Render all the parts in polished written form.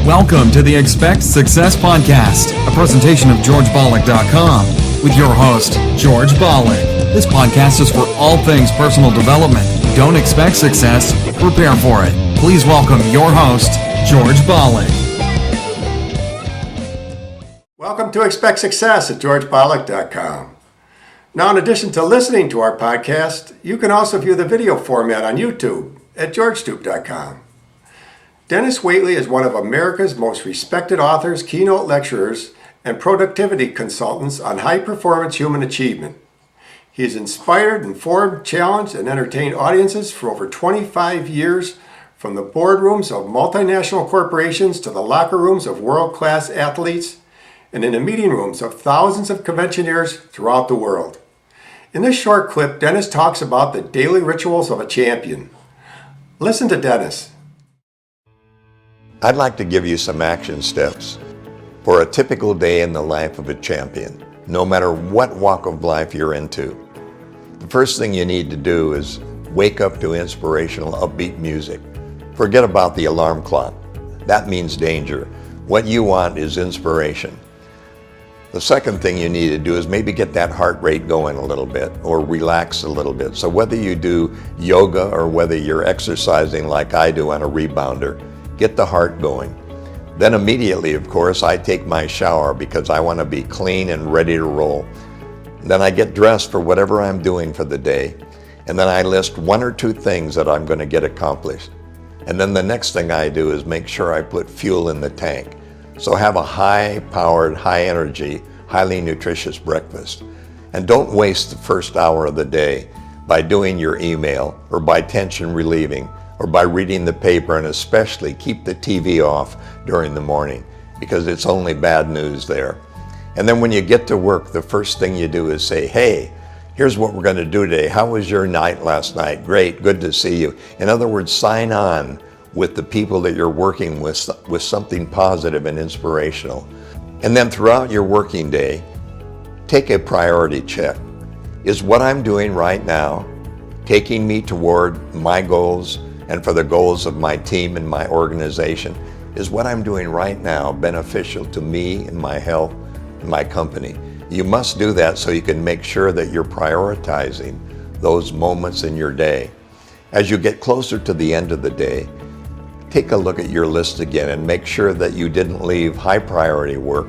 Welcome to the Expect Success Podcast, a presentation of GeorgeBollick.com with your host, George Bollick. This podcast is for all things personal development. Don't expect success, prepare for it. Please welcome your host, George Bollick. Welcome to Expect Success at GeorgeBollick.com. Now, in addition to listening to our podcast, you can also view the video format on YouTube at GeorgeTube.com. Denis Waitley is one of America's most respected authors, keynote lecturers, and productivity consultants on high-performance human achievement. He has inspired, informed, challenged, and entertained audiences for over 25 years, from the boardrooms of multinational corporations to the locker rooms of world-class athletes, and in the meeting rooms of thousands of conventioneers throughout the world. In this short clip, Denis talks about the daily rituals of a champion. Listen to Denis. I'd like to give you some action steps for a typical day in the life of a champion, no matter what walk of life you're into. The first thing you need to do is wake up to inspirational, upbeat music. Forget about the alarm clock. That means danger. What you want is inspiration. The second thing you need to do is maybe get that heart rate going a little bit or relax a little bit. So whether you do yoga or whether you're exercising like I do on a rebounder, get the heart going. Then immediately, of course, I take my shower because I want to be clean and ready to roll. Then I get dressed for whatever I'm doing for the day. And then I list one or two things that I'm going to get accomplished. And then the next thing I do is make sure I put fuel in the tank. So have a high-powered, high-energy, highly nutritious breakfast. And don't waste the first hour of the day by doing your email or by tension relieving or by reading the paper, and especially keep the TV off during the morning because it's only bad news there. And then when you get to work, the first thing you do is say, hey, here's what we're going to do today. How was your night last night? Great, good to see you. In other words, sign on with the people that you're working with something positive and inspirational. And then throughout your working day, take a priority check. Is what I'm doing right now taking me toward my goals and for the goals of my team and my organization? Is what I'm doing right now beneficial to me and my health and my company? You must do that so you can make sure that you're prioritizing those moments in your day. As you get closer to the end of the day, take a look at your list again and make sure that you didn't leave high priority work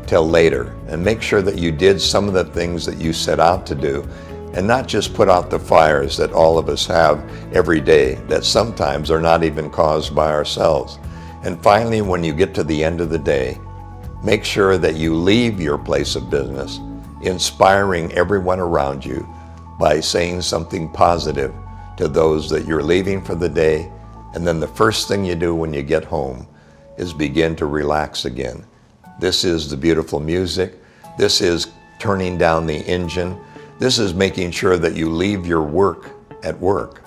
till later, and make sure that you did some of the things that you set out to do and not just put out the fires that all of us have every day that sometimes are not even caused by ourselves. And finally, when you get to the end of the day, make sure that you leave your place of business inspiring everyone around you by saying something positive to those that you're leaving for the day. And then the first thing you do when you get home is begin to relax again. This is the beautiful music. This is turning down the engine. This is making sure that you leave your work at work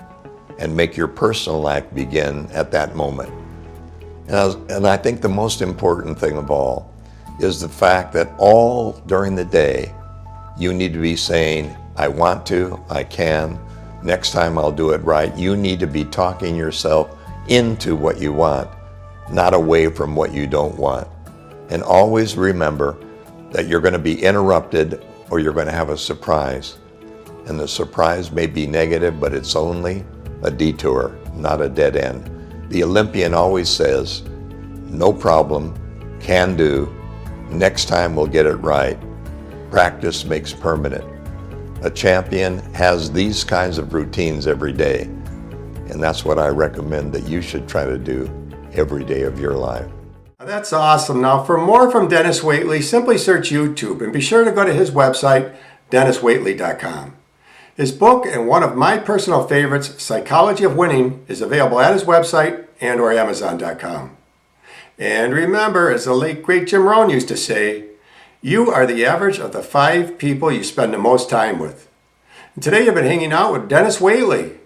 and make your personal life begin at that moment. And I think the most important thing of all is the fact that all during the day, you need to be saying, I want to, I can, next time I'll do it right. You need to be talking yourself into what you want, not away from what you don't want. And always remember that you're going to be interrupted or you're going to have a surprise. And the surprise may be negative, but it's only a detour, not a dead end. The Olympian always says, no problem, can do, next time we'll get it right. Practice makes permanent. A champion has these kinds of routines every day, and that's what I recommend that you should try to do every day of your life. That's awesome. Now, for more from Denis Waitley, simply search YouTube and be sure to go to his website, DenisWaitley.com. His book and one of my personal favorites, Psychology of Winning, is available at his website and or Amazon.com. And remember, as the late great Jim Rohn used to say, you are the average of the 5 people you spend the most time with. And today you've been hanging out with Denis Waitley.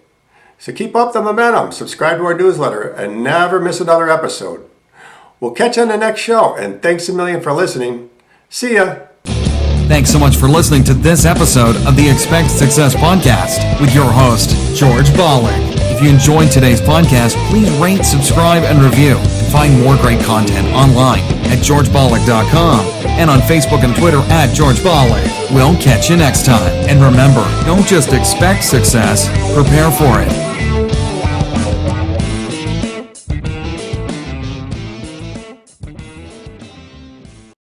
So keep up the momentum, subscribe to our newsletter, and never miss another episode. We'll catch you on the next show, and thanks a million for listening. See ya. Thanks so much for listening to this episode of the Expect Success Podcast with your host, George Bollick. If you enjoyed today's podcast, please rate, subscribe, and review. Find more great content online at georgebollock.com and on Facebook and Twitter at George Bollock. We'll catch you next time. And remember, don't just expect success, prepare for it.